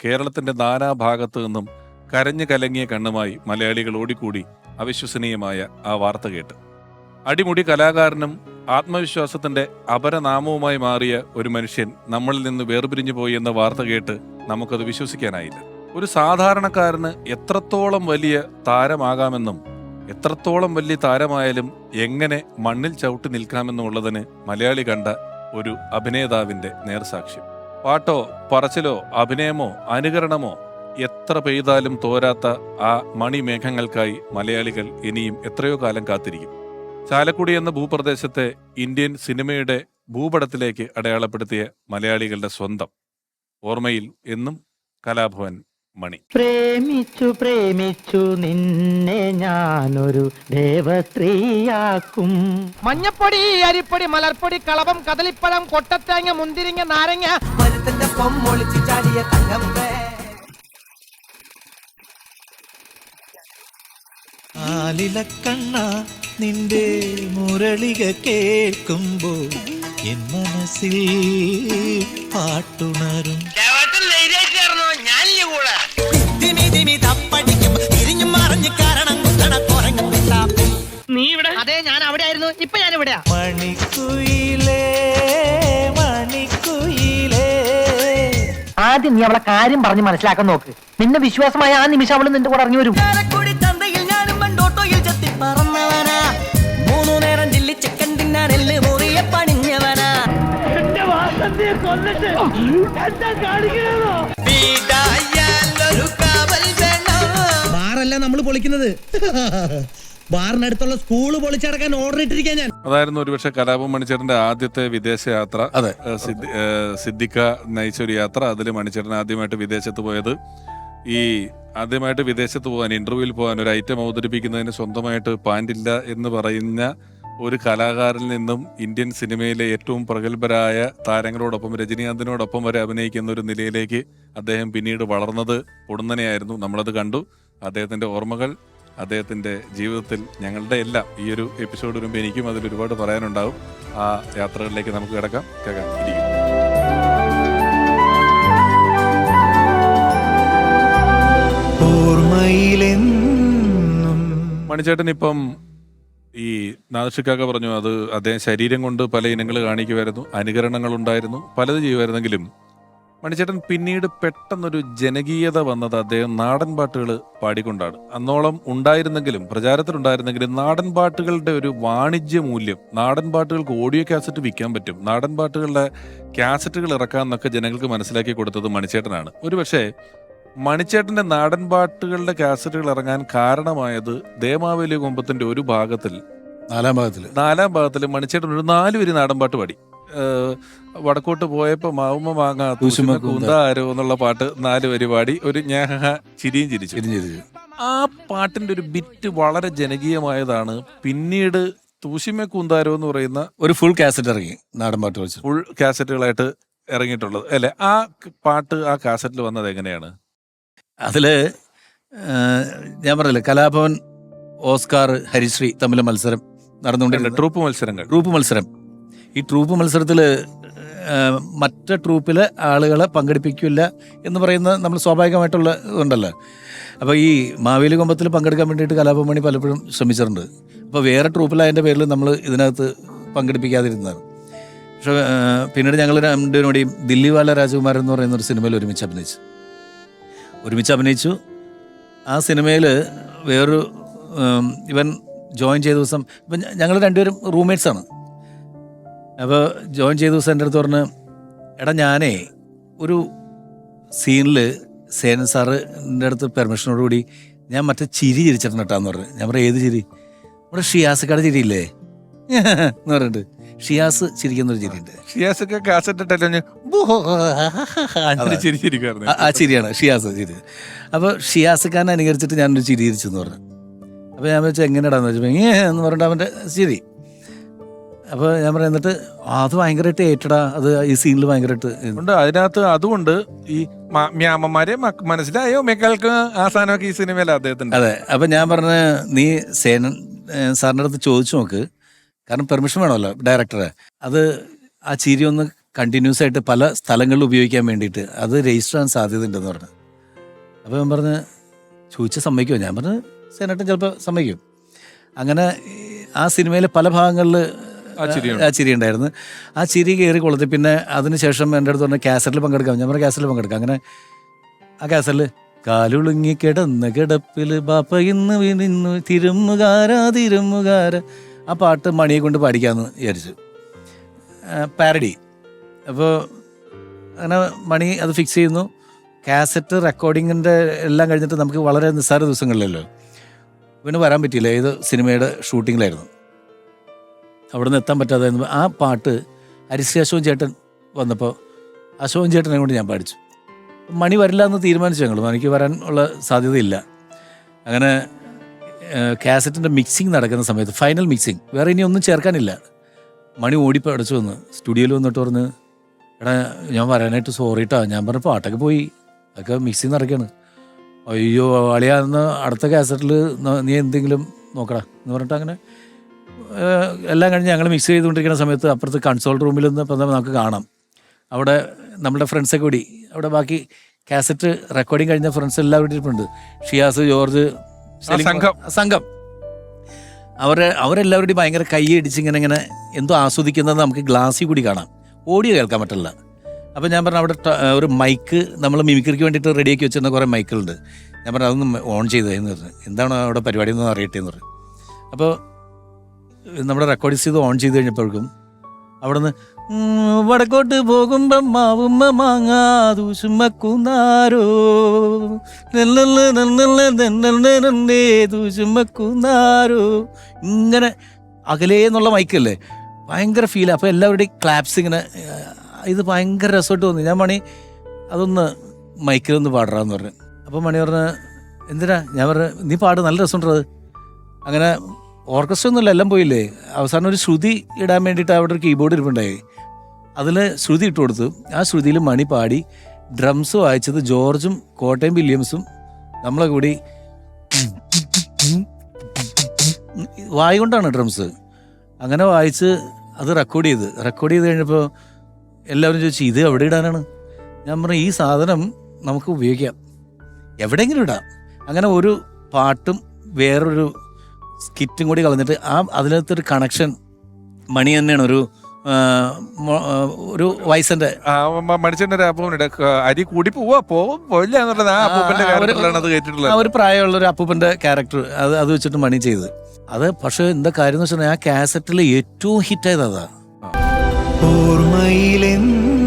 കേരളത്തിന്റെ നാനാഭാഗത്തു നിന്നും കരഞ്ഞു കലങ്ങിയ കണ്ണുമായി മലയാളികൾ ഓടിക്കൂടി അവിശ്വസനീയമായ ആ വാർത്ത കേട്ട്. അടിമുടി കലാകാരനും ആത്മവിശ്വാസത്തിന്റെ അപരനാമവുമായി മാറിയ ഒരു മനുഷ്യൻ നമ്മളിൽ നിന്ന് വേർപിരിഞ്ഞു പോയി എന്ന വാർത്ത കേട്ട് നമുക്കത് വിശ്വസിക്കാനായില്ല. ഒരു സാധാരണക്കാരന് എത്രത്തോളം വലിയ താരമാകാമെന്നും എത്രത്തോളം വലിയ താരമായാലും എങ്ങനെ മണ്ണിൽ ചവിട്ടി നിൽക്കാമെന്നുള്ളതിന് മലയാളി കണ്ട ഒരു അഭിനേതാവിന്റെ നേർസാക്ഷ്യം. പാട്ടോ പറച്ചിലോ അഭിനയമോ അനുകരണമോ എത്ര പെയ്താലും തോരാത്ത ആ മണിമേഘങ്ങൾക്കായി മലയാളികൾ ഇനിയും എത്രയോ കാലം കാത്തിരിക്കും. ചാലക്കുടി എന്ന ഭൂപ്രദേശത്തെ ഇന്ത്യൻ സിനിമയുടെ ഭൂപടത്തിലേക്ക് അടയാളപ്പെടുത്തിയ മലയാളികളുടെ സ്വന്തം ഓർമ്മയിൽ എന്നും കലാഭവൻ മണി. പ്രേമിച്ചു പ്രേമിച്ചു നിന്നെ ഞാനൊരു ദേവസ്ത്രീയാക്കും. മഞ്ഞപ്പൊടി, അരിപ്പൊടി, മലർപ്പൊടി, കളഭം, കദളിപ്പഴം, കൊട്ടത്തേങ്ങ, മുന്തിരിങ്ങ, നാരങ്ങ, ആലിലക്കണ്ണ നിന്റെ മുരളിക കേൾക്കുമ്പോൾ എൻ മനസ്സിൽ പാട്ടുണരും. അതെ, ഞാൻ അവിടെ ആയിരുന്നു. ഇപ്പൊ ഞാൻ ഇവിടെയാ. മണിക്കുയിലേ മണിക്കുയിലേ. ആദ്യം നീ അവളെ കാര്യം പറഞ്ഞ് മനസ്സിലാക്കാൻ നോക്ക്. നിന്നെ വിശ്വാസമായ ആ നിമിഷം അവള് നിന്റെ കൂടെ ഇറങ്ങി വരും. ബാറല്ല നമ്മൾ പൊളിക്കുന്നത്, ബാറിനടുത്തുള്ള സ്കൂള് പൊളിച്ചടക്കാൻ ഓർഡർ ഇട്ടിരിക്കാൻ ഞാൻ. അതായിരുന്നു ഒരുപക്ഷെ കലാഭവൻ മണിച്ചേട്ടന്റെ ആദ്യത്തെ വിദേശയാത്ര. അതെ. സിദ്ദിഖ നയിച്ച ഒരു യാത്ര. അതിൽ മണിച്ചേട്ടൻ ആദ്യമായിട്ട് വിദേശത്ത് പോയത്. ഈ ആദ്യമായിട്ട് വിദേശത്ത് പോകാൻ, ഇന്റർവ്യൂവിൽ പോകാൻ, ഒരു ഐറ്റം അവതരിപ്പിക്കുന്നതിന് സ്വന്തമായിട്ട് പാൻറില്ല എന്ന് പറയുന്ന ഒരു കലാകാരനിൽ നിന്നും ഇന്ത്യൻ സിനിമയിലെ ഏറ്റവും പ്രഗത്ഭരായ താരങ്ങളോടൊപ്പം രജനീകാന്തിനോടൊപ്പം വരെ അഭിനയിക്കുന്ന ഒരു നിലയിലേക്ക് അദ്ദേഹം പിന്നീട് വളർന്നത് പൊടുന്നനെയായിരുന്നു. നമ്മളത് കണ്ടു. അദ്ദേഹത്തിന്റെ ഓർമ്മകൾ, അദ്ദേഹത്തിന്റെ ജീവിതത്തിൽ ഞങ്ങളുടെ എല്ലാം ഈ ഒരു എപ്പിസോഡ് വരുമ്പോൾ എനിക്കും അതിൽ ഒരുപാട് പറയാനുണ്ടാവും. ആ യാത്രകളിലേക്ക് നമുക്ക് കിടക്കാം. ഇരിക്കും. മണിച്ചേട്ടൻ ഇപ്പം ഈ നാദർഷിക്കാക്ക പറഞ്ഞു, അത് അദ്ദേഹം ശരീരം കൊണ്ട് പല ഇനങ്ങൾ കാണിക്കുമായിരുന്നു, അനുകരണങ്ങൾ ഉണ്ടായിരുന്നു, പലത് ചെയ്യുമായിരുന്നെങ്കിലും മണിച്ചേട്ടൻ പിന്നീട് പെട്ടെന്നൊരു ജനകീയത വന്നത് അദ്ദേഹം നാടൻ പാട്ടുകൾ പാടിക്കൊണ്ടാണ്. അന്നോളം ഉണ്ടായിരുന്നെങ്കിലും, പ്രചാരത്തിലുണ്ടായിരുന്നെങ്കിലും, നാടൻ പാട്ടുകളുടെ ഒരു വാണിജ്യ മൂല്യം, നാടൻ പാട്ടുകൾക്ക് ഓഡിയോ കാസറ്റ് വിൽക്കാൻ പറ്റും, നാടൻ പാട്ടുകളുടെ കാസറ്റുകൾ ഇറക്കാമെന്നൊക്കെ ജനങ്ങൾക്ക് മനസ്സിലാക്കി കൊടുത്തത് മണിച്ചേട്ടനാണ്. ഒരുപക്ഷെ മണിച്ചേട്ടന്റെ നാടൻ പാട്ടുകളുടെ കാസറ്റുകൾ ഇറങ്ങാൻ കാരണമായത് ദേമാവേലി കൊമ്പത്തിന്റെ ഒരു ഭാഗത്തിൽ, നാലാം ഭാഗത്തിൽ മണിച്ചേട്ടൻ ഒരു 4 വരി നാടൻ പാട്ട് പാടി. വടക്കോട്ട് പോയപ്പോ മാവുമ്മ മാങ്ങ കൂന്താരോ എന്നുള്ള പാട്ട് 4 വരി പാടി ഒരു ഞാഹ ചിരിയും ചിരിച്ചു. ആ പാട്ടിന്റെ ഒരു ബിറ്റ് വളരെ ജനകീയമായതാണ്. പിന്നീട് തൂശിമ കൂന്താരോ എന്ന് പറയുന്ന ഒരു ഫുൾ കാസറ്റ് ഇറങ്ങി, നാടൻ പാട്ട് വെച്ച് ഫുൾ കാസറ്റുകളായിട്ട് ഇറങ്ങിയിട്ടുള്ളത് അല്ലെ? ആ പാട്ട് ആ കാസറ്റിൽ വന്നത് എങ്ങനെയാണ്? അതില് ഞാൻ പറഞ്ഞില്ലേ, കലാഭവൻ, ഓസ്കാർ, ഹരിശ്രീ തമ്മിലെ മത്സരം നടന്നുകൊണ്ടിരുന്നത്. ട്രൂപ്പ് മത്സരം. ഈ ട്രൂപ്പ് മത്സരത്തിൽ മറ്റേ ട്രൂപ്പിലെ ആളുകളെ പങ്കെടുപ്പിക്കില്ല എന്ന് പറയുന്ന നമ്മൾ സ്വാഭാവികമായിട്ടുള്ള ഇതുണ്ടല്ലോ. അപ്പോൾ ഈ മാവേലി കൊമ്പത്തിൽ പങ്കെടുക്കാൻ വേണ്ടിയിട്ട് കലാഭവൻ മണി പലപ്പോഴും ശ്രമിച്ചിട്ടുണ്ട്. അപ്പോൾ വേറെ ട്രൂപ്പിലായതിൻ്റെ പേരിൽ നമ്മൾ ഇതിനകത്ത് പങ്കെടുപ്പിക്കാതിരുന്നതാണ്. പക്ഷേ പിന്നീട് ഞങ്ങൾ രണ്ടുപേരും ദില്ലിവാല രാജകുമാരൻ എന്ന് പറയുന്ന ഒരു സിനിമയിൽ ഒരുമിച്ച് അഭിനയിച്ചു. ആ സിനിമയിൽ വേറൊരു ഇവൻ ജോയിൻ ചെയ്ത ദിവസം, ഇപ്പം ഞങ്ങൾ രണ്ടുപേരും റൂംമേറ്റ്സാണ്. അപ്പോൾ ജോയിൻ ചെയ്ത ദിവസം എൻ്റെ അടുത്ത് പറഞ്ഞ്, എടാ ഞാനേ ഒരു സീനിൽ സേനൻ സാറിൻ്റെ അടുത്ത് പെർമിഷനോടുകൂടി ഞാൻ മറ്റേ ചിരി ചിരിച്ചിട്ടുണ്ട് കേട്ടാന്ന് പറഞ്ഞു. ഞാൻ പറഞ്ഞു, ഏത് ചിരി? നമ്മുടെ ഷിയാസക്കാട് ചിരിയില്ലേ എന്ന് പറഞ്ഞിട്ട്, ഷിയാസ് ചിരിക്കുന്നൊരു ചിരിയുണ്ട്. ഷിയാസൊക്കെ കാസറ്റ് ആ ചിരിയാണ് ഷിയാസ് ചിരി. അപ്പോൾ ഷിയാസക്കാരനെ അനുകരിച്ചിട്ട് ഞാനൊരു ചിരി ചിരിച്ചെന്ന് പറഞ്ഞു. അപ്പോൾ ഞാൻ വെച്ചാൽ എങ്ങനെയാടാന്ന് വെച്ചപ്പോൾ എന്ന് പറഞ്ഞിട്ട് അവൻ്റെ ചിരി. അപ്പോൾ ഞാൻ പറയാം, എന്നിട്ട് അത് ഭയങ്കരമായിട്ട് ഏറ്റടാ, അത് ഈ സീനിൽ ഭയങ്കരമായിട്ട് ഉണ്ട് അതിനകത്ത്. അതുകൊണ്ട് ഈ മ്യാമന്മാരെ മനസ്സിലായോ മക്കൾക്ക് ആ സാധനമൊക്കെ ഈ സിനിമയിലാണ് അദ്ദേഹത്തിന്റെ. അതെ. അപ്പം ഞാൻ പറഞ്ഞ, നീ സേനൻ സാറിൻ്റെ അടുത്ത് ചോദിച്ചു നോക്ക്, കാരണം പെർമിഷൻ വേണമല്ലോ ഡയറക്ടറെ. അത് ആ ചിരി ഒന്ന് കണ്ടിന്യൂസ് ആയിട്ട് പല സ്ഥലങ്ങളിൽ ഉപയോഗിക്കാൻ വേണ്ടിയിട്ട് അത് രജിസ്റ്റർ ചെയ്യാൻ സാധ്യതയുണ്ടെന്ന് പറഞ്ഞു. അപ്പോൾ ഞാൻ പറഞ്ഞ് ചോദിച്ച സമ്മതിക്കുമോ? ഞാൻ പറഞ്ഞ് സേനേട്ടൻ ചിലപ്പോൾ സമ്മതിക്കും. അങ്ങനെ ആ സിനിമയിലെ പല ഭാഗങ്ങളിൽ ആ ചിരി ഉണ്ടായിരുന്നു. ആ ചിരി കയറി കൊളുത്തി. പിന്നെ അതിനുശേഷം എൻ്റെ അടുത്ത് പറഞ്ഞ കാസറ്റിൽ പങ്കെടുക്കാം. ഞാൻ പറഞ്ഞ കാസറ്റിൽ പങ്കെടുക്കാം. അങ്ങനെ ആ കാസറ്റിൽ കാലുളുങ്ങി കിടന്ന് കിടപ്പിൽ ബാപ്പ ഇന്ന് വിനിന്നു തിരുമുകാര ആ പാട്ട് മണിയെ കൊണ്ട് പാടിക്കാമെന്ന് വിചാരിച്ചു, പാരഡി. അപ്പോൾ അങ്ങനെ മണി അത് ഫിക്സ് ചെയ്യുന്നു. കാസറ്റ് റെക്കോർഡിങ്ങിൻ്റെ എല്ലാം കഴിഞ്ഞിട്ട് നമുക്ക് വളരെ നിസ്സാര ദിവസങ്ങളിലല്ലോ, പിന്നെ വരാൻ പറ്റിയില്ല. ഏത് സിനിമയുടെ ഷൂട്ടിങ്ങിലായിരുന്നു. അവിടെ നിന്ന് എത്താൻ പറ്റാതായിരുന്നു. ആ പാട്ട് ഹരിശ്രീ അശോകൻ ചേട്ടൻ വന്നപ്പോൾ അശോകൻ ചേട്ടനെ കൊണ്ട് ഞാൻ പാടിച്ചു. മണി വരില്ല എന്ന് തീരുമാനിച്ചു ഞങ്ങൾ. മണിക്ക് വരാൻ ഉള്ള സാധ്യതയില്ല. അങ്ങനെ കാസറ്റിൻ്റെ മിക്സിങ് നടക്കുന്ന സമയത്ത്, ഫൈനൽ മിക്സിങ്, വേറെ ഇനി ഒന്നും ചേർക്കാനില്ല. മണി ഓടിപ്പോൾ അടച്ചു വന്ന് സ്റ്റുഡിയോയിൽ വന്നിട്ട് പറഞ്ഞ്, എടാ ഞാൻ വരാനായിട്ട് സോറിട്ടാ. ഞാൻ പറഞ്ഞ പാട്ടൊക്കെ പോയി, അതൊക്കെ മിക്സിങ് നടക്കുകയാണ്. അയ്യോ അളിയാന്ന് അടുത്ത കാസറ്റിൽ നീ എന്തെങ്കിലും നോക്കടാ എന്ന് പറഞ്ഞിട്ട് അങ്ങനെ എല്ലാം കഴിഞ്ഞ് ഞങ്ങൾ മിക്സ് ചെയ്തുകൊണ്ടിരിക്കുന്ന സമയത്ത് അപ്പുറത്ത് കൺസോൾ റൂമിൽ നിന്ന് ഇപ്പം നമുക്ക് കാണാം. അവിടെ നമ്മുടെ ഫ്രണ്ട്സൊക്കെ കൂടി അവിടെ ബാക്കി കാസറ്റ് റെക്കോർഡിങ് കഴിഞ്ഞ ഫ്രണ്ട്സ് എല്ലാവരും ഇരിപ്പുണ്ട്. ഷിയാസ്, ജോർജ്, സംഘം. അവരെല്ലാവരുടെയും ഭയങ്കര കൈയടിച്ച് ഇങ്ങനെ എന്തോ ആസ്വദിക്കുന്നത് നമുക്ക് ഗ്ലാസ്സിൽ കൂടി കാണാം. ഓഡിയോ കേൾക്കാൻ പറ്റില്ല. അപ്പോൾ ഞാൻ പറഞ്ഞു അവിടെ ഒരു മൈക്ക് നമ്മൾ മിമിക്രിക്ക് വേണ്ടിയിട്ട് റെഡിയാക്കി വെച്ചിരുന്ന കുറേ മൈക്കുകളുണ്ട്. ഞാൻ പറഞ്ഞു അതൊന്ന് ഓൺ ചെയ്തതെന്ന് പറഞ്ഞു. എന്താണ് അവിടെ പരിപാടി എന്ന് അറിയട്ടെ എന്ന് പറഞ്ഞു. അപ്പോൾ നമ്മുടെ റെക്കോർഡ് ചെയ്ത് ഓൺ ചെയ്ത് കഴിഞ്ഞപ്പോഴേക്കും അവിടെ നിന്ന് വടക്കോട്ട് പോകുമ്പം മാവുമ്മ മാങ്ങാതൂശുമക്കുന്നാരോ ദൂശുമക്കുന്നാരോ ഇങ്ങനെ അകലേ എന്നുള്ള മൈക്കല്ലേ, ഭയങ്കര ഫീലാണ്. അപ്പോൾ എല്ലാവരുടെയും ക്ലാപ്സ് ഇങ്ങനെ, ഇത് ഭയങ്കര രസമായിട്ട് തോന്നി. ഞാൻ മണി അതൊന്ന് മൈക്കിലൊന്ന് പാടാന്ന് പറഞ്ഞു. അപ്പോൾ മണി പറഞ്ഞ എന്തിനാ? ഞാൻ പറഞ്ഞു നീ പാട്, നല്ല രസമുണ്ടത്. അങ്ങനെ ഓർക്കസ്ട്ര ഒന്നുമില്ല, എല്ലാം പോയില്ലേ. അവസാനം ഒരു ശ്രുതി ഇടാൻ വേണ്ടിയിട്ട് അവിടെ ഒരു കീബോർഡ് ഇരിപ്പുണ്ടായി. അതിൽ ശ്രുതി ഇട്ട് കൊടുത്തു. ആ ശ്രുതിയിൽ മണി പാടി. ഡ്രംസ് വായിച്ചത് ജോർജും കോട്ടയം വില്യംസും നമ്മളെ കൂടി വായ കൊണ്ടാണ് ഡ്രംസ്. അങ്ങനെ വായിച്ച് അത് റെക്കോർഡ് ചെയ്ത് കഴിഞ്ഞപ്പോൾ എല്ലാവരും ചോദിച്ചു ഇത് എവിടെ ഇടാനാണ്? ഞാൻ പറഞ്ഞു ഈ സാധനം നമുക്ക് ഉപയോഗിക്കാം, എവിടെയെങ്കിലും ഇടാം. അങ്ങനെ ഒരു പാട്ടും വേറൊരു സ്കിറ്റും കൂടി കളഞ്ഞിട്ട് അതിനകത്തൊരു കണക്ഷൻ മണി തന്നെയാണ് ഒരു വയസ്സിന്റെ മണിച്ചേട്ടൻ്റെ അപ്പൂപ്പനുണ്ട് അരി കൂടി പോവില്ല എന്നുള്ളത്. ആ അപ്പൂപ്പന്റെ ക്യാരക്ടറിലാണ് അത് കേട്ടിട്ടുള്ളത്. ഒരു പ്രായമുള്ള ഒരു അപ്പൂപ്പന്റെ ക്യാരക്ടർ അത് വെച്ചിട്ട് മണി ചെയ്ത് അത്. പക്ഷെ എന്താ കാര്യം എന്ന് വെച്ചാൽ ആ കാസറ്റിൽ ഏറ്റവും ഹിറ്റായത് അതാ. ഓർമ്മയിലെന്നും